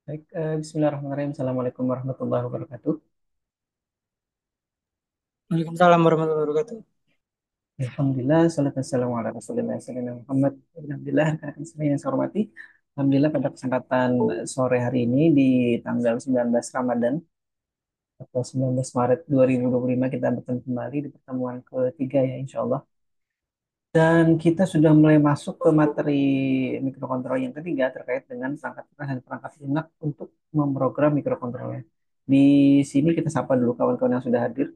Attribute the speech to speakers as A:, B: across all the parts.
A: Baik, Bismillahirrahmanirrahim. Assalamualaikum warahmatullahi wabarakatuh.
B: Waalaikumsalam warahmatullahi wabarakatuh.
A: Alhamdulillah, salatu wassalamu ala rasulillah sayyidina Muhammad. Alhamdulillah, rekan-rekan sekalian yang saya hormati. Alhamdulillah pada kesempatan sore hari ini di tanggal 19 Ramadan atau 19 Maret 2025 kita bertemu kembali di pertemuan ketiga ya insya Allah. Dan kita sudah mulai masuk ke materi mikrokontrol yang ketiga terkait dengan perangkat keras dan perangkat lunak untuk memprogram mikrokontrolnya. Di sini kita sapa dulu kawan-kawan yang sudah hadir.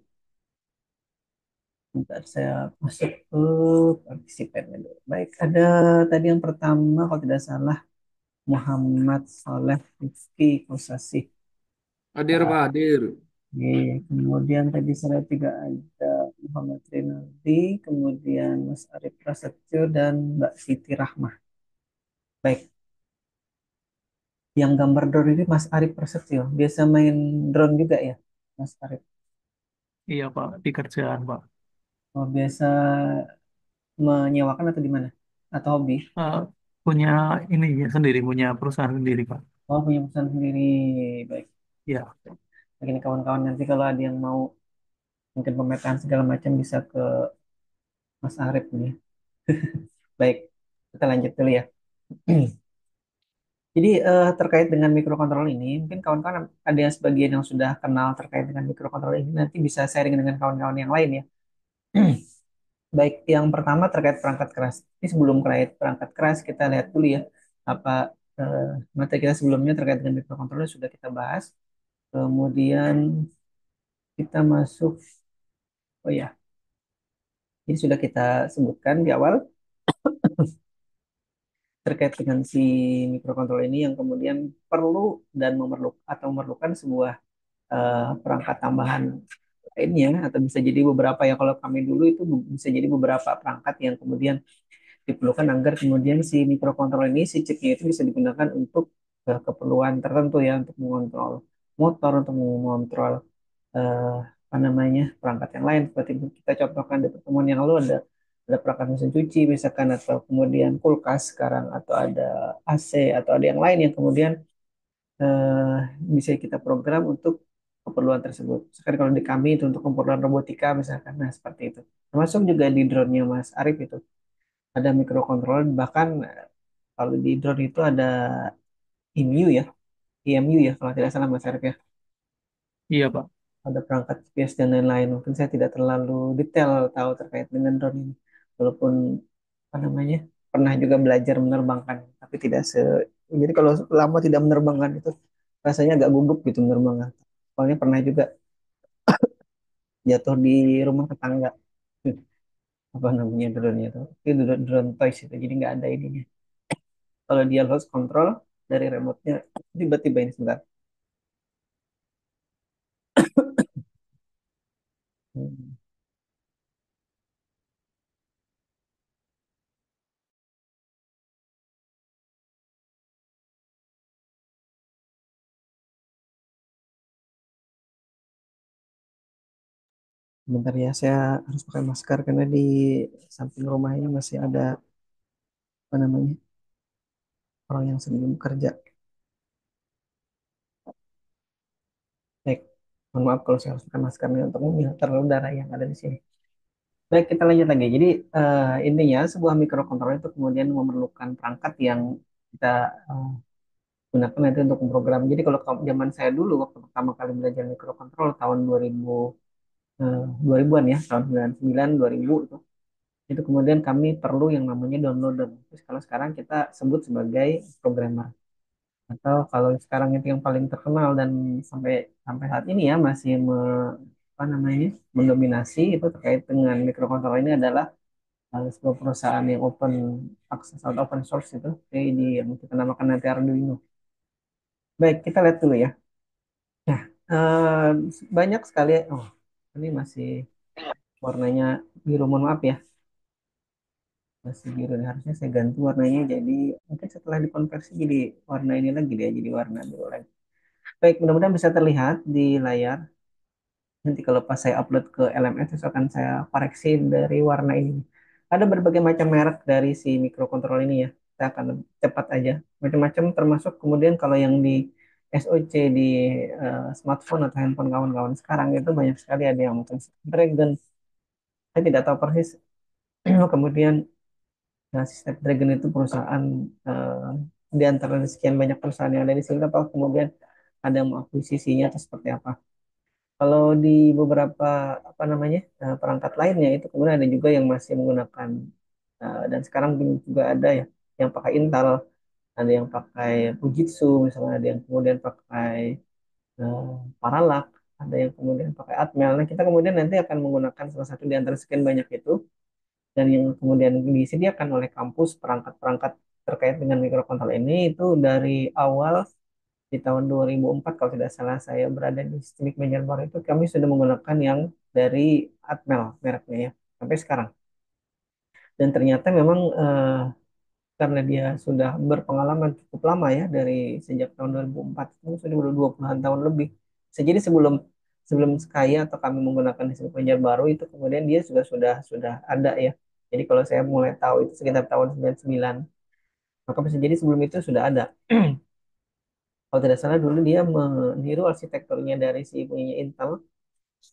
A: Bentar, saya masuk ke partisipannya dulu. Baik, ada tadi yang pertama, kalau tidak salah, Muhammad Saleh Rifki Kosasih.
B: Hadir Pak, hadir.
A: Oke, kemudian tadi saya juga ada Muhammad Rinaldi, kemudian Mas Arif Prasetyo, dan Mbak Siti Rahmah. Baik, yang gambar drone ini Mas Arif Prasetyo. Biasa main drone juga ya, Mas Arif?
B: Iya Pak, di kerjaan Pak.
A: Oh, biasa menyewakan atau di mana? Atau hobi?
B: Eh, punya ini ya sendiri, punya perusahaan sendiri Pak.
A: Oh, punya perusahaan sendiri. Baik.
B: Ya,
A: Begini kawan-kawan nanti kalau ada yang mau mungkin pemetaan segala macam bisa ke Mas Arif nih. Baik, kita lanjut dulu ya. Jadi terkait dengan mikrokontrol ini, mungkin kawan-kawan ada yang sebagian yang sudah kenal terkait dengan mikrokontrol ini, nanti bisa sharing dengan kawan-kawan yang lain ya. Baik, yang pertama terkait perangkat keras. Ini sebelum terkait perangkat keras, kita lihat dulu ya apa eh, materi kita sebelumnya terkait dengan mikrokontrol sudah kita bahas. Kemudian kita masuk, oh ya, ini sudah kita sebutkan di awal terkait dengan si mikrokontrol ini yang kemudian perlu dan memerlukan sebuah perangkat tambahan lainnya atau bisa jadi beberapa ya kalau kami dulu itu bisa jadi beberapa perangkat yang kemudian diperlukan agar kemudian si mikrokontrol ini si chipnya itu bisa digunakan untuk keperluan tertentu ya untuk mengontrol motor untuk mengontrol eh, apa namanya perangkat yang lain seperti kita contohkan di pertemuan yang lalu ada perangkat mesin cuci misalkan atau kemudian kulkas sekarang atau ada AC atau ada yang lain yang kemudian eh, bisa kita program untuk keperluan tersebut. Misalkan kalau di kami itu untuk keperluan robotika misalkan, nah seperti itu. Termasuk juga di drone-nya Mas Arif itu ada mikrokontroller bahkan kalau di drone itu ada IMU ya, IMU ya kalau tidak salah Mas Arif ya.
B: iya Pak.
A: Ada perangkat GPS dan lain-lain. Mungkin saya tidak terlalu detail tahu terkait dengan drone ini. Walaupun apa namanya pernah juga belajar menerbangkan, tapi tidak se. Jadi kalau lama tidak menerbangkan itu rasanya agak gugup gitu menerbangkan. Soalnya pernah juga jatuh di rumah tetangga. Apa namanya drone itu? Itu drone toys itu. Jadi nggak ada ininya. Kalau dia lost control dari remote-nya tiba-tiba ini sebentar. Hmm. Sebentar ya, saya harus pakai masker karena di samping rumah ini masih ada apa namanya orang yang sedang bekerja. Baik, mohon maaf kalau saya harus pakai masker ini untuk memfilter udara yang ada di sini. Baik, kita lanjut lagi. Jadi intinya sebuah mikrokontroler itu kemudian memerlukan perangkat yang kita eh, gunakan nanti untuk memprogram. Jadi kalau zaman saya dulu waktu pertama kali belajar mikrokontrol tahun 2000 2000-an ya, tahun 99 2000 itu kemudian kami perlu yang namanya downloader. Terus kalau sekarang kita sebut sebagai programmer. Atau kalau sekarang itu yang paling terkenal dan sampai sampai saat ini ya masih apa namanya mendominasi itu terkait dengan mikrokontroler ini adalah sebuah perusahaan yang open access atau open source itu jadi yang kita namakan nanti Arduino. Baik, kita lihat dulu ya. Nah, eh, banyak sekali. Oh, ini masih warnanya biru. Mohon maaf ya, masih biru nih. Harusnya saya ganti warnanya jadi mungkin setelah dikonversi jadi warna ini lagi dia jadi warna biru lagi. Baik, mudah-mudahan bisa terlihat di layar. Nanti kalau pas saya upload ke LMS, itu akan saya koreksi dari warna ini. Ada berbagai macam merek dari si mikrokontrol ini ya. Kita akan cepat aja. Macam-macam termasuk kemudian kalau yang di SoC di smartphone atau handphone kawan-kawan sekarang itu banyak sekali ada yang mungkin Snapdragon. Saya tidak tahu persis. Kemudian si Snapdragon itu perusahaan eh, di antara sekian banyak perusahaan yang ada di sini, apa kemudian ada yang mengakuisisinya atau seperti apa. Kalau di beberapa apa namanya perangkat lainnya itu kemudian ada juga yang masih menggunakan dan sekarang juga ada ya yang pakai Intel, ada yang pakai Fujitsu, misalnya ada yang kemudian pakai eh, Paralak, ada yang kemudian pakai Atmel. Nah, kita kemudian nanti akan menggunakan salah satu di antara sekian banyak itu dan yang kemudian disediakan oleh kampus perangkat-perangkat terkait dengan mikrokontroler ini itu dari awal di tahun 2004 kalau tidak salah saya berada di Sistemik Banjarbaru itu kami sudah menggunakan yang dari Atmel mereknya ya sampai sekarang. Dan ternyata memang karena dia sudah berpengalaman cukup lama ya dari sejak tahun 2004 itu sudah 20-an tahun lebih. Jadi sebelum sebelum Skya atau kami menggunakan sistem Banjarbaru itu kemudian dia sudah ada ya. Jadi kalau saya mulai tahu itu sekitar tahun 99, maka bisa jadi sebelum itu sudah ada. Kalau tidak salah dulu dia meniru arsitekturnya dari si punyanya Intel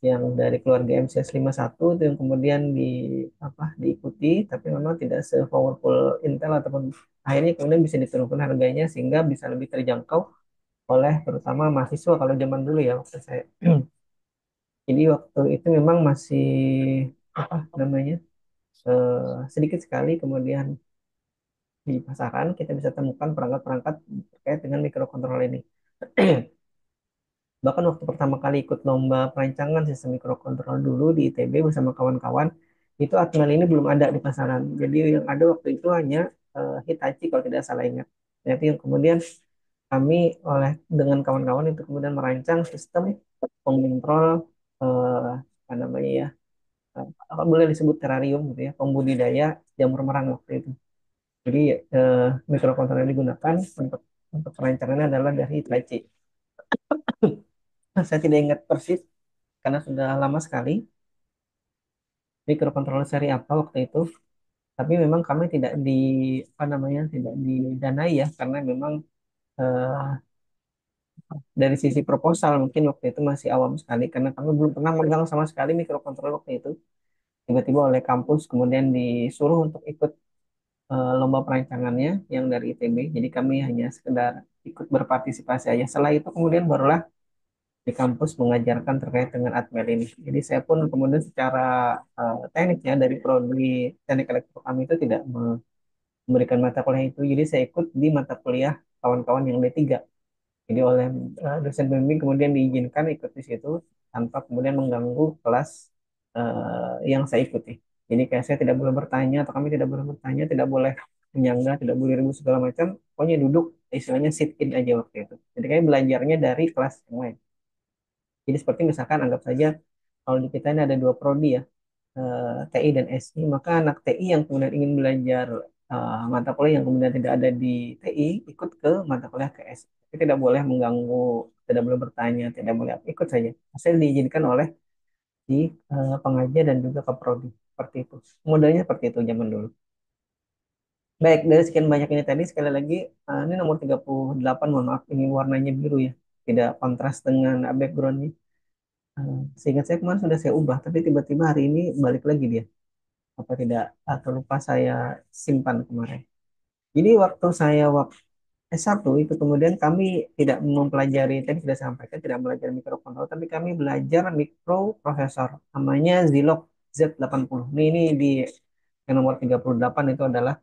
A: yang dari keluarga MCS 51 itu yang kemudian diikuti tapi memang tidak se-powerful Intel ataupun akhirnya kemudian bisa diturunkan harganya sehingga bisa lebih terjangkau oleh terutama mahasiswa kalau zaman dulu ya waktu saya. Jadi waktu itu memang masih apa namanya sedikit sekali kemudian di pasaran kita bisa temukan perangkat-perangkat terkait dengan mikrokontroler ini. Bahkan waktu pertama kali ikut lomba perancangan sistem mikrokontrol dulu di ITB bersama kawan-kawan, itu Atmel ini belum ada di pasaran. Jadi yang ada waktu itu hanya Hitachi kalau tidak salah ingat. Jadi yang kemudian kami oleh dengan kawan-kawan itu kemudian merancang sistem pengontrol apa namanya ya, apa boleh disebut terarium gitu ya, pembudidaya jamur merang waktu itu. Jadi eh, mikrokontroler yang digunakan untuk perancangannya adalah dari Hitachi. Saya tidak ingat persis karena sudah lama sekali mikrokontroler seri apa waktu itu. Tapi memang kami tidak di apa namanya tidak didanai ya karena memang eh, dari sisi proposal mungkin waktu itu masih awam sekali karena kami belum pernah megang sama sekali mikrokontroler waktu itu. Tiba-tiba oleh kampus kemudian disuruh untuk ikut lomba perancangannya yang dari ITB. Jadi kami hanya sekedar ikut berpartisipasi aja. Setelah itu kemudian barulah di kampus mengajarkan terkait dengan Atmel ini. Jadi saya pun kemudian secara tekniknya dari prodi teknik elektro kami itu tidak memberikan mata kuliah itu. Jadi saya ikut di mata kuliah kawan-kawan yang D3. Jadi oleh dosen pembimbing kemudian diizinkan ikut di situ tanpa kemudian mengganggu kelas yang saya ikuti. Jadi kayak saya tidak boleh bertanya atau kami tidak boleh bertanya, tidak boleh menyangga, tidak boleh ribut segala macam. Pokoknya duduk istilahnya sit in aja waktu itu. Jadi kayak belajarnya dari kelas yang lain. Jadi seperti misalkan anggap saja kalau di kita ini ada dua prodi ya, TI dan SI, maka anak TI yang kemudian ingin belajar mata kuliah yang kemudian tidak ada di TI, ikut ke mata kuliah ke SI. Tapi tidak boleh mengganggu, tidak boleh bertanya, tidak boleh apa, ikut saja. Asal diizinkan oleh si pengajar dan juga keprodi. Seperti itu. Modelnya seperti itu zaman dulu. Baik, dari sekian banyak ini tadi, sekali lagi, ini nomor 38, mohon maaf, ini warnanya biru ya. Tidak kontras dengan backgroundnya. Seingat saya kemarin sudah saya ubah, tapi tiba-tiba hari ini balik lagi dia. Apa tidak atau lupa saya simpan kemarin. Jadi waktu S1 itu kemudian kami tidak mempelajari, tadi sudah saya sampaikan, tidak belajar mikrokontroller, tapi kami belajar mikroprosesor. Namanya Zilog Z80. Ini di yang nomor 38 itu adalah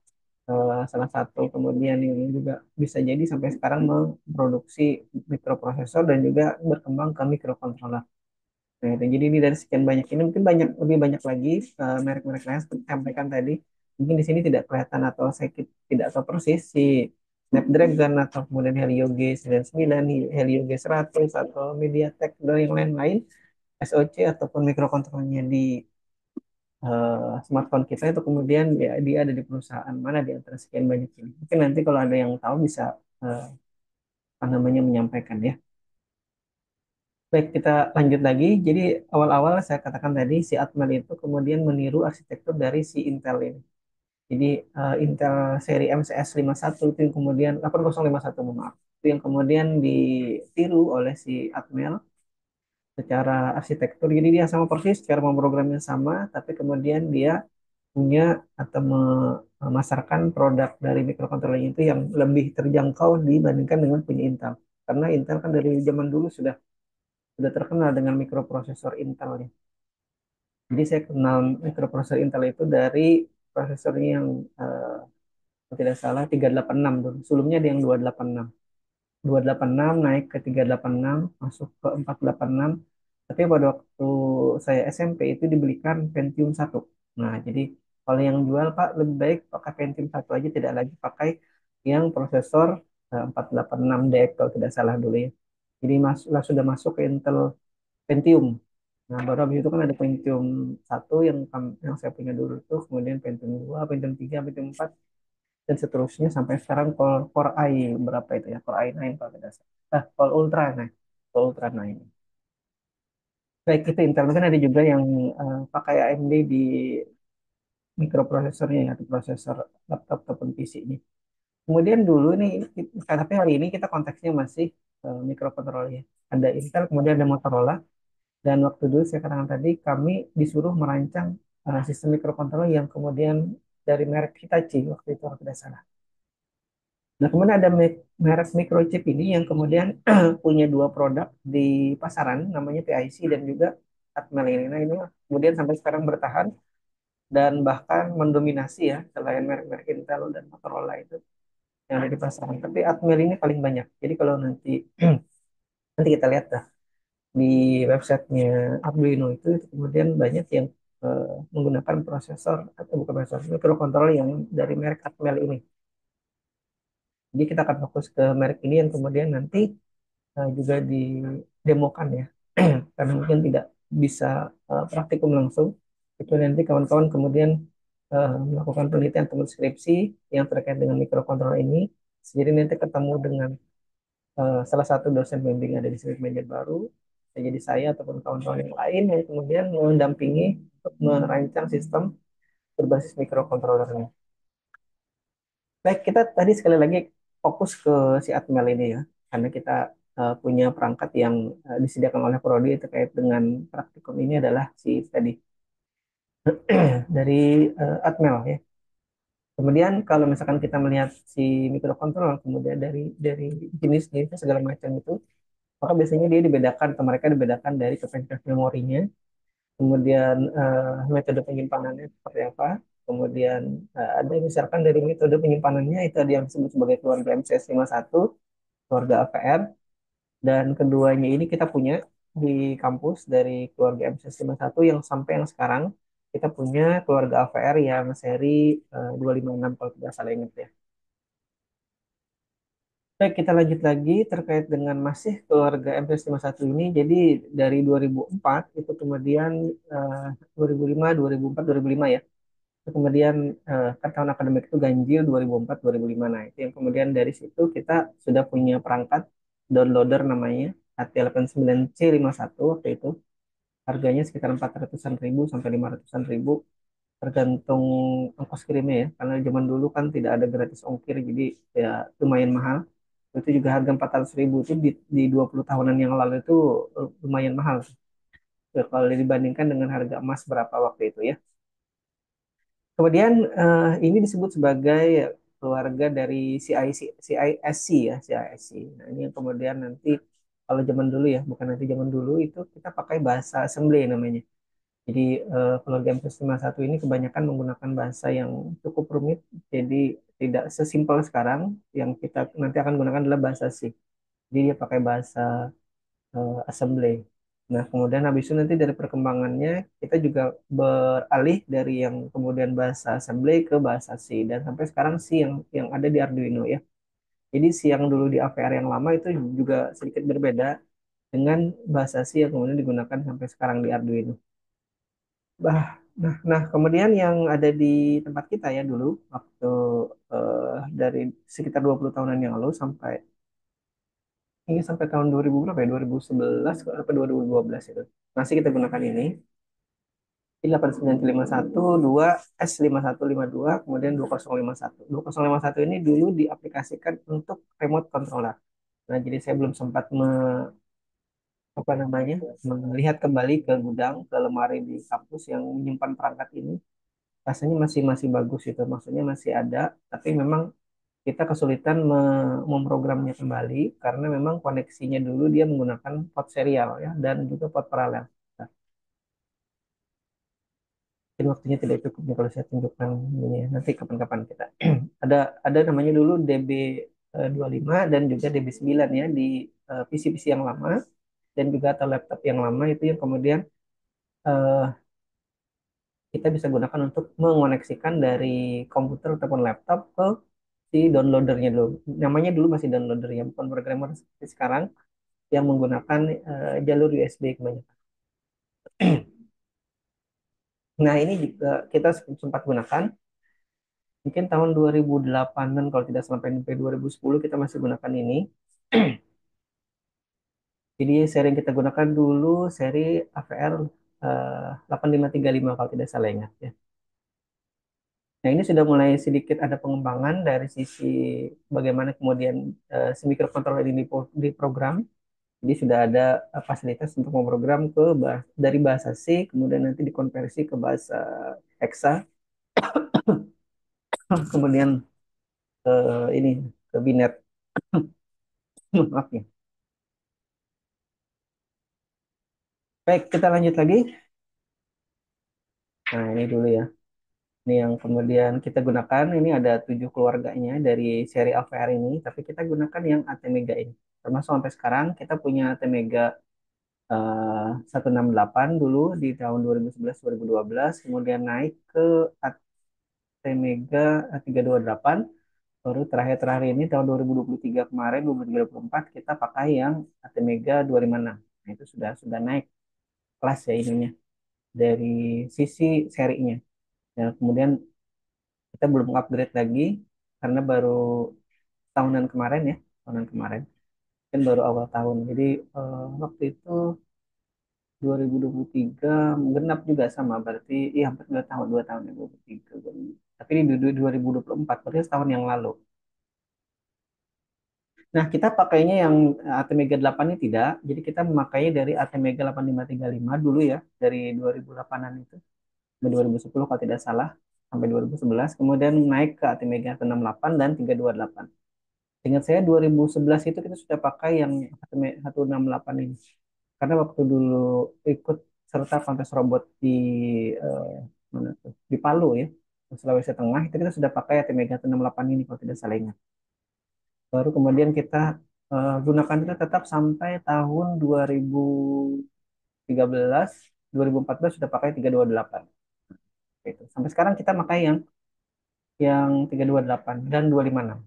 A: salah satu kemudian yang juga bisa jadi sampai sekarang memproduksi mikroprosesor dan juga berkembang ke mikrokontroller. Nah, itu. Jadi ini dari sekian banyak ini mungkin lebih banyak lagi merek-merek lain seperti yang sampaikan tadi. Mungkin di sini tidak kelihatan atau saya tidak tahu persis si Snapdragon atau kemudian Helio G99, Helio G100 atau MediaTek dan yang lain-lain, SoC ataupun mikrokontrolernya di smartphone kita itu kemudian ya, dia ada di perusahaan mana di antara sekian banyak ini. Mungkin nanti kalau ada yang tahu bisa eh, apa namanya menyampaikan ya. Baik, kita lanjut lagi. Jadi awal-awal saya katakan tadi si Atmel itu kemudian meniru arsitektur dari si Intel ini. Jadi Intel seri MCS 51 itu yang kemudian 8051 mohon maaf. Itu yang kemudian ditiru oleh si Atmel secara arsitektur. Jadi dia sama persis, cara memprogramnya sama, tapi kemudian dia punya atau memasarkan produk dari microcontroller itu yang lebih terjangkau dibandingkan dengan punya Intel. Karena Intel kan dari zaman dulu sudah terkenal dengan mikroprosesor Intel ya. Jadi saya kenal mikroprosesor Intel itu dari prosesornya yang kalau tidak salah 386 dulu. Sebelumnya ada yang 286. 286 naik ke 386, masuk ke 486. Tapi pada waktu saya SMP itu dibelikan Pentium 1. Nah, jadi kalau yang jual Pak lebih baik pakai Pentium 1 aja, tidak lagi pakai yang prosesor 486D kalau tidak salah dulu ya. Jadi sudah masuk ke Intel Pentium. Nah, baru habis itu kan ada Pentium 1 yang saya punya dulu itu, kemudian Pentium 2, Pentium 3, Pentium 4 dan seterusnya sampai sekarang Core i berapa itu ya? Core i9 kalau tidak salah. Core Ultra nah. Core Ultra 9. Baik itu Intel kan ada juga yang pakai AMD di mikroprosesornya ya, atau prosesor laptop ataupun PC-nya. Kemudian dulu nih, tapi hari ini kita konteksnya masih mikrokontroller ya. Ada Intel, kemudian ada Motorola. Dan waktu dulu saya katakan tadi, kami disuruh merancang sistem mikrokontroller yang kemudian dari merek Hitachi waktu itu kalau tidak salah. Nah, kemudian ada merek microchip ini yang kemudian punya dua produk di pasaran, namanya PIC dan juga Atmel ini. Nah, ini kemudian sampai sekarang bertahan dan bahkan mendominasi ya, selain merek-merek Intel dan Motorola itu yang ada di pasaran. Tapi Atmel ini paling banyak. Jadi kalau nanti nanti kita lihat dah di websitenya Arduino itu kemudian banyak yang menggunakan prosesor atau bukan prosesor mikrokontroller yang dari merek Atmel ini. Jadi kita akan fokus ke merek ini yang kemudian nanti juga didemokan ya karena mungkin tidak bisa praktikum langsung itu nanti kawan-kawan kemudian melakukan penelitian atau skripsi yang terkait dengan mikrokontroller ini jadi nanti ketemu dengan salah satu dosen bimbing ada di sini Meja Baru jadi saya ataupun kawan-kawan yang lain yang kemudian mendampingi untuk merancang sistem berbasis mikrokontrollernya. Baik, kita tadi sekali lagi fokus ke si Atmel ini ya, karena kita punya perangkat yang disediakan oleh Prodi terkait dengan praktikum ini adalah si tadi dari Atmel ya. Kemudian kalau misalkan kita melihat si mikrokontroller, kemudian dari jenisnya itu segala macam itu, maka biasanya dia dibedakan atau mereka dibedakan dari kapasitas memorinya, kemudian metode penyimpanannya seperti apa, kemudian ada misalkan dari metode penyimpanannya itu ada yang disebut sebagai keluarga MCS51, keluarga AVR, dan keduanya ini kita punya di kampus dari keluarga MCS51 yang sampai yang sekarang kita punya keluarga AVR yang seri 256 kalau tidak salah ingat ya. Baik, kita lanjut lagi terkait dengan masih keluarga MCS51 ini. Jadi dari 2004 itu kemudian 2005, 2004, 2005 ya. Itu kemudian kan tahun akademik itu ganjil 2004, 2005. Nah, itu yang kemudian dari situ kita sudah punya perangkat downloader namanya AT89C51 waktu itu. Harganya sekitar 400-an ribu sampai 500-an ribu tergantung ongkos kirimnya ya. Karena zaman dulu kan tidak ada gratis ongkir jadi ya lumayan mahal. Itu juga harga 400 ribu itu di 20 tahunan yang lalu itu lumayan mahal. Ya, kalau dibandingkan dengan harga emas berapa waktu itu ya. Kemudian ini disebut sebagai keluarga dari CISC ya, CISC. Nah, ini yang kemudian nanti kalau zaman dulu ya, bukan nanti zaman dulu itu kita pakai bahasa assembly namanya. Jadi keluarga M151 ini kebanyakan menggunakan bahasa yang cukup rumit, jadi tidak sesimpel sekarang. Yang kita nanti akan gunakan adalah bahasa C. Jadi dia pakai bahasa assembly. Nah, kemudian habis itu nanti dari perkembangannya kita juga beralih dari yang kemudian bahasa assembly ke bahasa C dan sampai sekarang C yang ada di Arduino ya. Jadi C yang dulu di AVR yang lama itu juga sedikit berbeda dengan bahasa C yang kemudian digunakan sampai sekarang di Arduino. Bah, nah, kemudian yang ada di tempat kita ya dulu waktu dari sekitar 20 tahunan yang lalu sampai ini sampai tahun 2000 berapa ya? 2011 atau 2012 itu. Masih kita gunakan ini. Jadi 8951, 2 S5152, kemudian 2051. 2051 ini dulu diaplikasikan untuk remote controller. Nah, jadi saya belum sempat apa namanya melihat kembali ke gudang, ke lemari di kampus yang menyimpan perangkat ini. Rasanya masih masih bagus itu, maksudnya masih ada, tapi memang kita kesulitan memprogramnya kembali karena memang koneksinya dulu dia menggunakan port serial ya dan juga port paralel. Nah, mungkin waktunya tidak cukup nih kalau saya tunjukkan ini ya. Nanti kapan-kapan kita ada namanya dulu DB 25 dan juga DB9 ya di PC-PC yang lama dan juga atau laptop yang lama itu yang kemudian eh, kita bisa gunakan untuk mengoneksikan dari komputer ataupun laptop ke si downloadernya dulu. Namanya dulu masih downloader ya, bukan programmer seperti sekarang yang menggunakan jalur USB kebanyakan. Nah, ini juga kita sempat gunakan. Mungkin tahun 2008-an kalau tidak sampai 2010 kita masih gunakan ini. Jadi seri yang kita gunakan dulu seri AVR 8535 kalau tidak salah ingat ya. Nah, ini sudah mulai sedikit ada pengembangan dari sisi bagaimana kemudian si microcontroller ini diprogram. Jadi sudah ada fasilitas untuk memprogram dari bahasa C, kemudian nanti dikonversi ke bahasa Hexa, kemudian ke ini ke Binet. Maaf ya. Baik, kita lanjut lagi. Nah, ini dulu ya. Ini yang kemudian kita gunakan. Ini ada 7 keluarganya dari seri AVR ini, tapi kita gunakan yang ATmega ini. Termasuk sampai sekarang kita punya ATmega 168 dulu di tahun 2011-2012, kemudian naik ke ATmega 328. Baru terakhir-terakhir ini tahun 2023 kemarin 2024 kita pakai yang ATmega 256. Nah, itu sudah naik kelas ya ininya dari sisi serinya. Dan kemudian kita belum upgrade lagi karena baru tahunan kemarin kan baru awal tahun. Jadi waktu itu 2023 genap juga sama berarti iya hampir 2 tahun 2 tahun ya 2023. Tapi ini di 2024 berarti setahun yang lalu. Nah, kita pakainya yang ATmega 8 ini tidak. Jadi kita memakainya dari ATmega 8535 dulu ya, dari 2008-an itu sampai 2010 kalau tidak salah, sampai 2011. Kemudian naik ke ATmega 168 dan 328. Ingat saya 2011 itu kita sudah pakai yang ATmega 168 ini. Karena waktu dulu ikut serta kontes robot di eh, mana tuh? Di Palu ya, Sulawesi Tengah, itu kita sudah pakai ATmega 168 ini kalau tidak salah ingat. Baru kemudian kita gunakan itu tetap sampai tahun 2013, 2014 sudah pakai 328. Gitu. Sampai sekarang kita pakai yang 328 dan 256.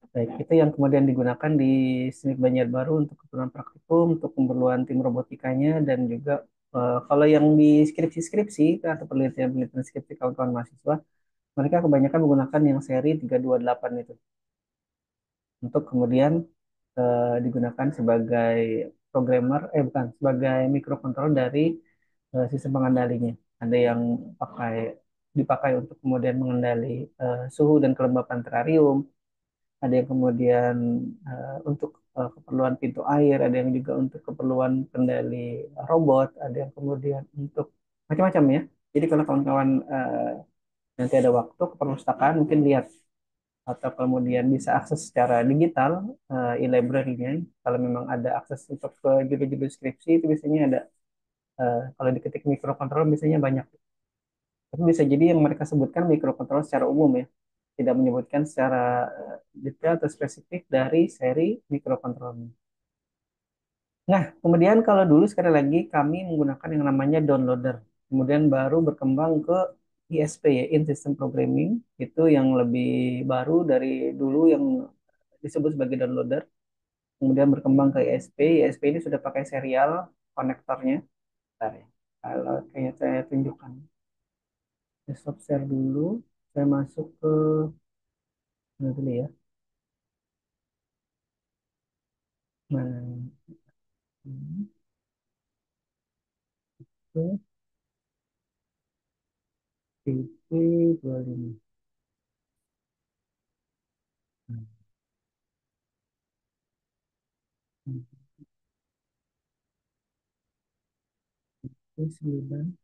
A: Baik, itu yang kemudian digunakan di SNIP Banjarbaru untuk keperluan praktikum, untuk keperluan tim robotikanya, dan juga kalau yang di skripsi-skripsi atau penelitian-penelitian skripsi kawan-kawan mahasiswa, mereka kebanyakan menggunakan yang seri 328 itu untuk kemudian digunakan sebagai programmer, bukan, sebagai microcontroller dari sistem pengendalinya. Ada yang dipakai untuk kemudian mengendali suhu dan kelembapan terarium, ada yang kemudian untuk keperluan pintu air, ada yang juga untuk keperluan kendali robot, ada yang kemudian untuk macam-macam ya. Jadi kalau kawan-kawan nanti ada waktu ke perpustakaan mungkin lihat atau kemudian bisa akses secara digital e-library-nya. Kalau memang ada akses untuk ke judul-judul skripsi itu biasanya ada kalau diketik mikrokontroller biasanya banyak. Tapi bisa jadi yang mereka sebutkan mikrokontroller secara umum ya, tidak menyebutkan secara detail atau spesifik dari seri mikrokontroller. Nah, kemudian kalau dulu sekali lagi kami menggunakan yang namanya downloader. Kemudian baru berkembang ke ISP ya, In System Programming. Itu yang lebih baru dari dulu yang disebut sebagai downloader. Kemudian berkembang ke ISP. ISP ini sudah pakai serial konektornya. Bentar ya. Kalau kayak saya tunjukkan. Desktop share dulu. Saya masuk ke mana dulu ya. Mana? Hmm. PP25. PP9.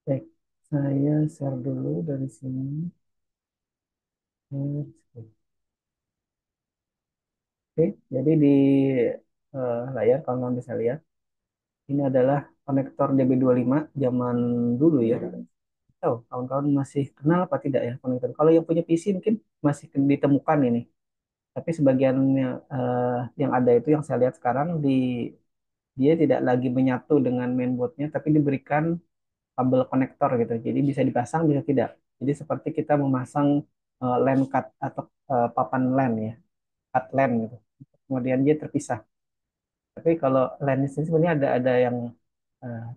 A: Baik, saya share dulu dari sini. Oke, jadi di layar kalau kalian bisa lihat, ini adalah konektor DB25 zaman dulu ya. Tahu, kawan-kawan masih kenal apa tidak ya konektor? Kalau yang punya PC mungkin masih ditemukan ini. Tapi sebagiannya yang ada itu yang saya lihat sekarang dia tidak lagi menyatu dengan mainboardnya, tapi diberikan kabel konektor gitu. Jadi bisa dipasang, bisa tidak. Jadi seperti kita memasang LAN card atau papan LAN ya, card LAN gitu. Kemudian dia terpisah. Tapi kalau LAN ini sebenarnya ada yang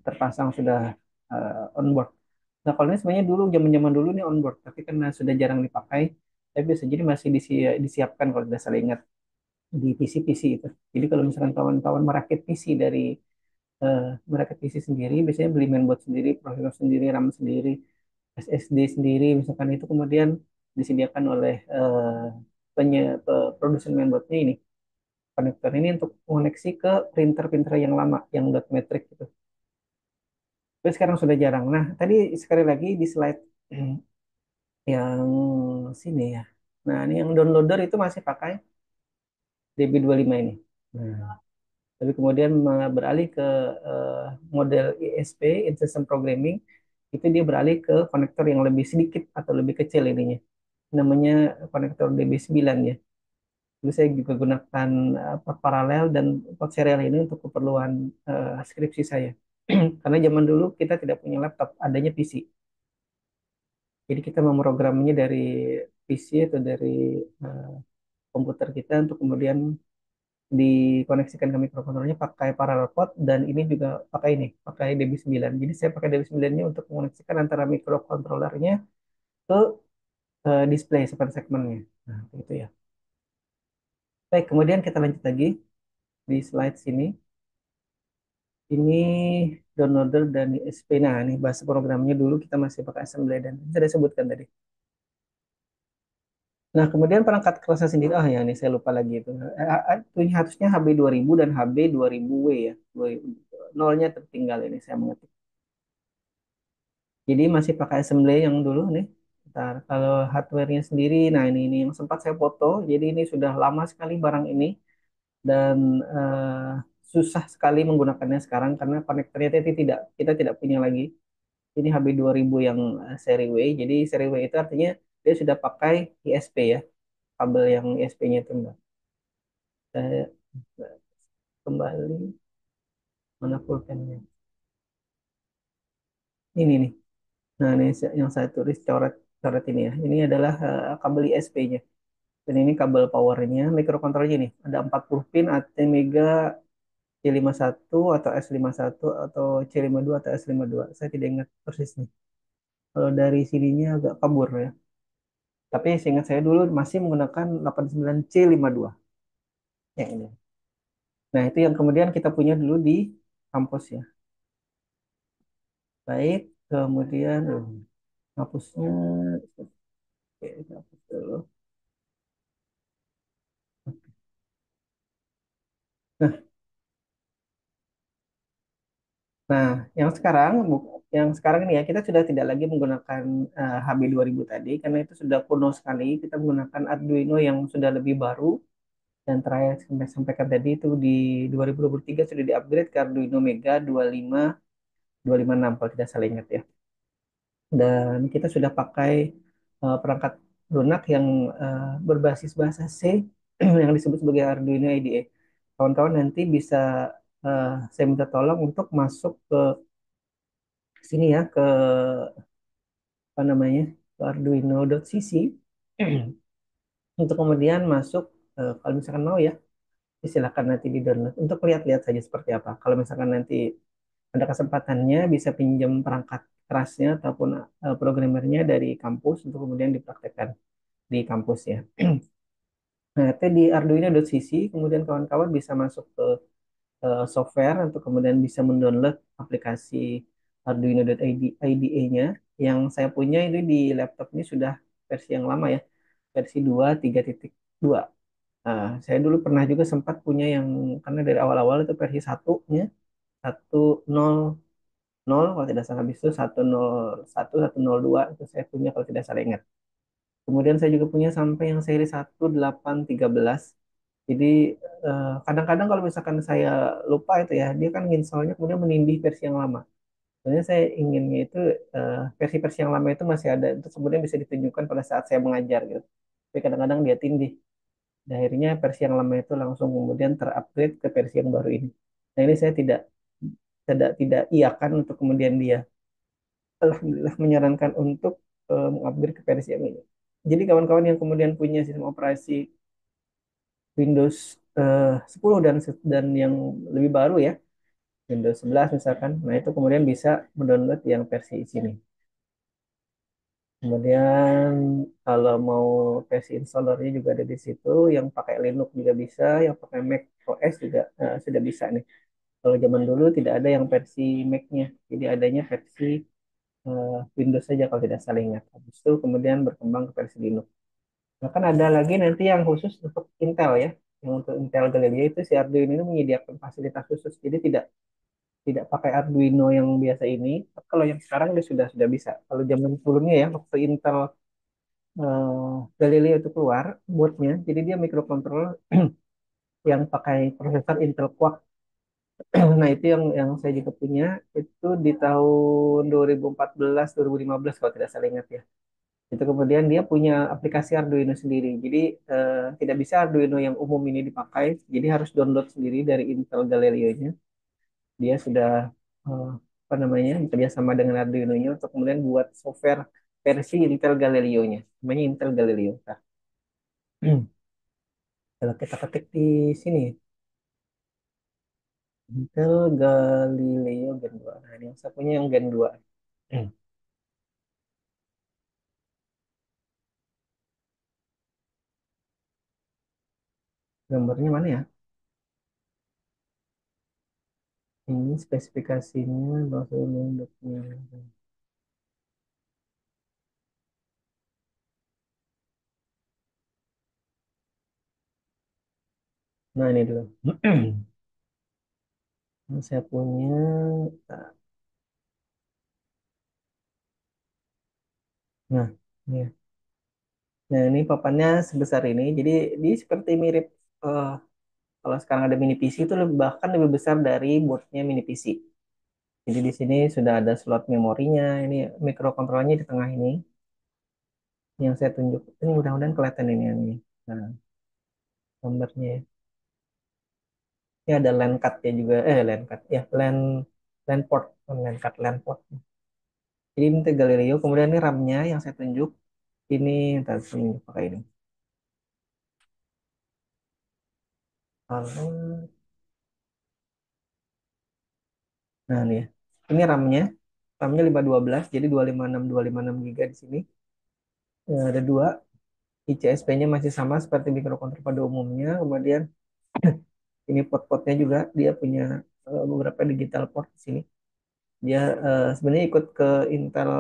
A: terpasang sudah onboard. Nah, kalau ini sebenarnya dulu zaman-zaman dulu ini onboard, tapi karena sudah jarang dipakai, tapi bisa jadi masih disiapkan kalau tidak salah ingat di PC-PC itu. Jadi kalau misalkan kawan-kawan merakit PC merakit PC sendiri, biasanya beli mainboard sendiri, prosesor sendiri, RAM sendiri, SSD sendiri, misalkan itu kemudian disediakan oleh produsen mainboardnya ini, konektor ini untuk koneksi ke printer-printer yang lama, yang dot matrix gitu. Tapi sekarang sudah jarang. Nah, tadi sekali lagi di slide yang sini ya. Nah, ini yang downloader itu masih pakai DB25 ini. Nah, tapi kemudian beralih ke eh, model ISP, Instant Programming, itu dia beralih ke konektor yang lebih sedikit atau lebih kecil ininya. Namanya konektor DB9 ya. Jadi saya juga gunakan port paralel dan port serial ini untuk keperluan skripsi saya. Karena zaman dulu kita tidak punya laptop, adanya PC. Jadi kita memprogramnya dari PC atau dari eh, komputer kita untuk kemudian dikoneksikan ke mikrokontrolernya pakai parallel port dan ini juga pakai ini, pakai DB9. Jadi saya pakai DB9-nya untuk mengoneksikan antara mikrokontrolernya ke display seperti segmennya. Nah, itu ya. Baik, kemudian kita lanjut lagi di slide sini. Ini downloader dan ISP. Nah, ini bahasa programnya dulu kita masih pakai assembly dan sudah disebutkan tadi. Nah, kemudian perangkat kelasnya sendiri, ya ini saya lupa lagi itu. Itu harusnya HB2000 dan HB2000W ya. Nolnya tertinggal ini saya mengetik. Jadi masih pakai assembly yang dulu nih. Ntar, kalau hardware-nya sendiri, nah ini yang sempat saya foto. Jadi ini sudah lama sekali barang ini dan susah sekali menggunakannya sekarang karena konektornya itu kita tidak punya lagi. Ini HB2000 yang seri W. Jadi seri W itu artinya dia sudah pakai ISP ya, kabel yang ISP-nya itu enggak. Saya kembali mana pulpennya. Ini nih. Nah, ini yang saya tulis coret ini ya. Ini adalah kabel ISP-nya. Dan ini kabel powernya, mikrokontrolnya nih. Ada 40 pin ATmega C51 atau S51 atau C52 atau S52. Saya tidak ingat persis nih. Kalau dari sininya agak kabur ya. Tapi seingat saya dulu masih menggunakan 89C52. Yang ini. Nah, itu yang kemudian kita punya dulu di kampus ya. Baik, kemudian hapusnya. Oke, kita hapus dulu. Nah, Nah, yang sekarang ini ya kita sudah tidak lagi menggunakan HB2000 tadi karena itu sudah kuno sekali. Kita menggunakan Arduino yang sudah lebih baru dan terakhir saya sampaikan tadi itu di 2023 sudah di-upgrade ke Arduino Mega 25256 kalau tidak salah ingat ya. Dan kita sudah pakai perangkat lunak yang berbasis bahasa C yang disebut sebagai Arduino IDE. Kawan-kawan nanti bisa saya minta tolong untuk masuk ke sini ya ke apa namanya ke arduino.cc untuk kemudian masuk kalau misalkan mau ya silakan nanti di download untuk lihat-lihat saja seperti apa. Kalau misalkan nanti ada kesempatannya bisa pinjam perangkat kerasnya ataupun programmernya dari kampus untuk kemudian dipraktekkan di kampus ya. Nah, itu di Arduino.cc, kemudian kawan-kawan bisa masuk ke software untuk kemudian bisa mendownload aplikasi Arduino.IDE-nya. Yang saya punya ini di laptop ini sudah versi yang lama ya, versi 2.3.2. Saya dulu pernah juga sempat punya yang, karena dari awal-awal itu versi satunya, 1.0.0 kalau tidak salah, habis itu 1.0.1, 1.0.2 itu saya punya kalau tidak salah ingat. Kemudian saya juga punya sampai yang seri 1.8.13. Jadi kadang-kadang kalau misalkan saya lupa itu ya, dia kan nginstallnya kemudian menindih versi yang lama. Sebenarnya saya inginnya itu versi-versi yang lama itu masih ada, untuk kemudian bisa ditunjukkan pada saat saya mengajar gitu. Tapi kadang-kadang dia tindih. Dan akhirnya versi yang lama itu langsung kemudian terupgrade ke versi yang baru ini. Nah ini saya tidak iakan untuk kemudian dia alhamdulillah menyarankan untuk mengupgrade ke versi yang ini. Jadi kawan-kawan yang kemudian punya sistem operasi Windows 10 dan yang lebih baru ya, Windows 11 misalkan, nah itu kemudian bisa mendownload yang versi sini. Kemudian kalau mau versi installernya juga ada di situ, yang pakai Linux juga bisa, yang pakai Mac OS juga sudah bisa nih. Kalau zaman dulu tidak ada yang versi Mac-nya, jadi adanya versi Windows saja kalau tidak salah ingat. Habis itu kemudian berkembang ke versi Linux. Bahkan ada lagi nanti yang khusus untuk Intel ya. Yang untuk Intel Galileo itu si Arduino ini menyediakan fasilitas khusus. Jadi tidak tidak pakai Arduino yang biasa ini. Kalau yang sekarang dia sudah bisa. Kalau zaman sebelumnya ya waktu Intel Galileo itu keluar boardnya, jadi dia microcontroller yang pakai prosesor Intel Quark. Nah itu yang saya juga punya itu di tahun 2014 2015 kalau tidak salah ingat ya. Itu kemudian dia punya aplikasi Arduino sendiri. Jadi tidak bisa Arduino yang umum ini dipakai. Jadi harus download sendiri dari Intel Galileo-nya. Dia sudah eh, apa namanya bekerjasama dengan Arduino-nya untuk kemudian buat software versi Intel Galileo-nya. Namanya Intel Galileo. Nah, kalau kita ketik di sini Intel Galileo Gen 2. Nah, ini yang saya punya yang Gen 2. Gambarnya mana ya? Ini spesifikasinya bahasa umumnya. Nah, ini dulu. Yang saya punya. Nah, ini ya. Nah, ini papannya sebesar ini. Jadi, dia seperti mirip eh, kalau sekarang ada mini PC itu bahkan lebih besar dari boardnya mini PC. Jadi di sini sudah ada slot memorinya. Ini mikrokontrolernya di tengah ini. Yang saya tunjuk. Ini mudah-mudahan kelihatan ini. Ini. Nah, gambarnya ya. Ini ada LAN card-nya juga. LAN card. Ya, LAN port. Bukan LAN card, LAN port. Jadi ini Galileo. Kemudian ini RAM-nya yang saya tunjuk. Ini, ntar saya tunjuk pakai ini. Kalau Nah, nih ya. Ini RAM-nya. RAM-nya 512, jadi 256 GB di sini. Ada dua. ICSP-nya masih sama seperti mikrokontroller pada umumnya. Kemudian ini port-portnya juga dia punya beberapa digital port di sini. Dia sebenarnya ikut ke Intel,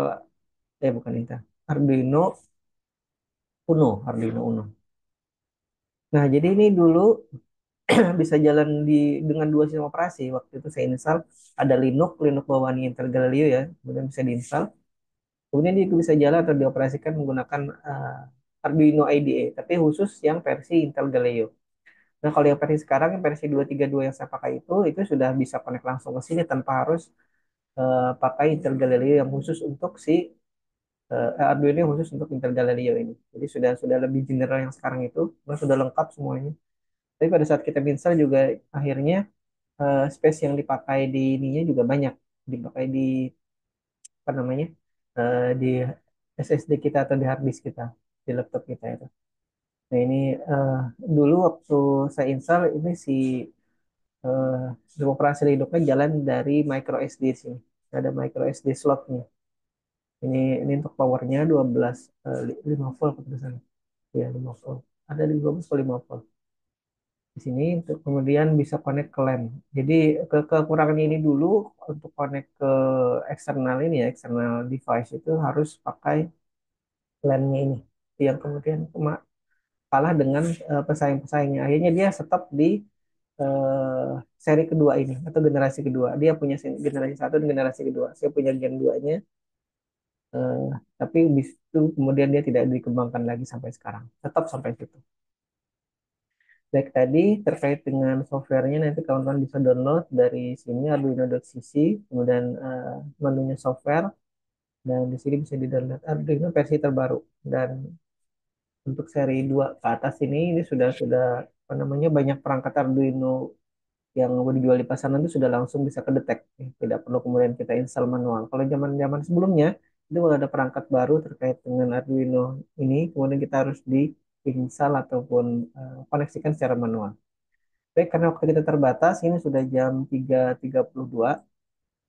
A: bukan Intel, Arduino Arduino Uno. Nah, jadi ini dulu bisa jalan dengan dua sistem operasi. Waktu itu saya install ada Linux bawaan Intel Galileo ya, kemudian bisa diinstal. Kemudian dia bisa jalan atau dioperasikan menggunakan Arduino IDE, tapi khusus yang versi Intel Galileo. Nah, kalau yang versi sekarang, yang versi 232 yang saya pakai itu sudah bisa connect langsung ke sini tanpa harus pakai Intel Galileo yang khusus untuk si Arduino yang khusus untuk Intel Galileo ini. Jadi sudah lebih general yang sekarang itu, sudah lengkap semuanya. Tapi pada saat kita install juga akhirnya space yang dipakai di ininya juga banyak, dipakai di apa namanya di SSD kita atau di hard disk kita di laptop kita itu. Nah ini eh, dulu waktu saya install ini si sistem operasi Linux-nya jalan dari micro SD sini. Ada micro SD slotnya. Ini untuk powernya 12 5 volt kebetulan. Ya 5 volt. ada di 12 atau 5 volt. Di sini untuk kemudian bisa connect ke LAN. Jadi kekurangannya ini dulu untuk connect ke eksternal ini ya, eksternal device itu harus pakai LAN-nya ini. Yang kemudian cuma kalah dengan pesaing-pesaingnya. Akhirnya dia stop di eh, seri kedua ini atau generasi kedua. Dia punya generasi satu dan generasi kedua. Saya punya Gen 2-nya, eh, tapi bis itu kemudian dia tidak dikembangkan lagi sampai sekarang. Tetap sampai situ. Baik tadi terkait dengan softwarenya nanti kawan-kawan bisa download dari sini arduino.cc, kemudian menunya software dan di sini bisa di-download Arduino versi terbaru dan untuk seri 2 ke atas ini sudah apa namanya banyak perangkat Arduino yang dijual di pasaran itu sudah langsung bisa kedetek, ya. Tidak perlu kemudian kita install manual. Kalau zaman-zaman sebelumnya itu kalau ada perangkat baru terkait dengan Arduino ini, kemudian kita harus diinstal ataupun koneksikan secara manual. Baik, karena waktu kita terbatas, ini sudah jam 3.32,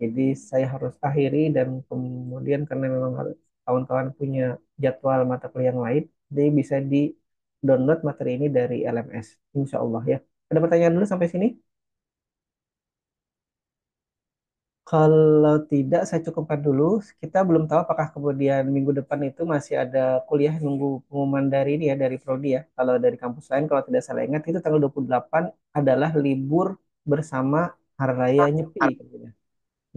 A: jadi saya harus akhiri dan kemudian karena memang harus kawan-kawan punya jadwal mata kuliah yang lain, jadi bisa di-download materi ini dari LMS, insya Allah ya. Ada pertanyaan dulu sampai sini? Kalau tidak, saya cukupkan dulu. Kita belum tahu apakah kemudian minggu depan itu masih ada kuliah nunggu pengumuman dari ini ya, dari Prodi ya. Kalau dari kampus lain, kalau tidak salah ingat, itu tanggal 28 adalah libur bersama Hari Raya Nyepi, katanya.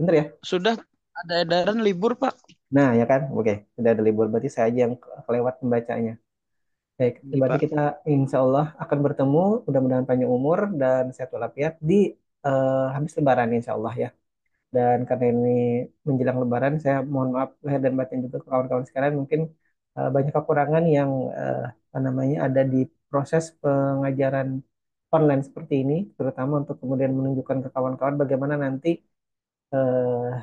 A: Bener ya?
C: Sudah ada edaran libur, Pak.
A: Nah, ya kan? Oke, sudah ada libur. Berarti saya aja yang kelewat membacanya. Baik,
C: Iya,
A: berarti
C: Pak.
A: kita insya Allah akan bertemu, mudah-mudahan panjang umur dan sehat walafiat di habis Lebaran insya Allah ya. Dan karena ini menjelang Lebaran, saya mohon maaf lahir dan batin juga ke kawan-kawan sekalian. Mungkin banyak kekurangan yang apa namanya ada di proses pengajaran online seperti ini, terutama untuk kemudian menunjukkan ke kawan-kawan bagaimana nanti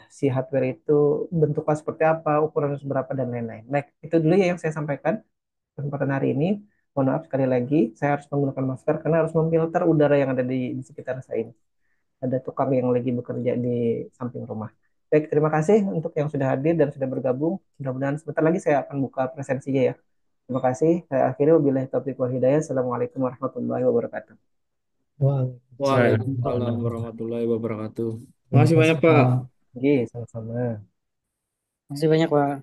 A: si hardware itu bentuknya seperti apa, ukurannya seberapa dan lain-lain. Baik, itu dulu ya yang saya sampaikan kesempatan hari ini. Mohon maaf sekali lagi, saya harus menggunakan masker karena harus memfilter udara yang ada di sekitar saya ini. Ada tukang yang lagi bekerja di samping rumah. Baik, terima kasih untuk yang sudah hadir dan sudah bergabung. Mudah-mudahan sebentar lagi saya akan buka presensinya ya. Terima kasih. Saya akhiri wabillahi taufiq wal hidayah. Assalamualaikum warahmatullahi wabarakatuh.
D: Waalaikumsalam.
C: Waalaikumsalam warahmatullahi wabarakatuh.
D: Terima
C: Makasih banyak,
D: kasih,
C: Pak.
D: Pak.
A: Oke, sama-sama.
D: Terima kasih banyak, Pak.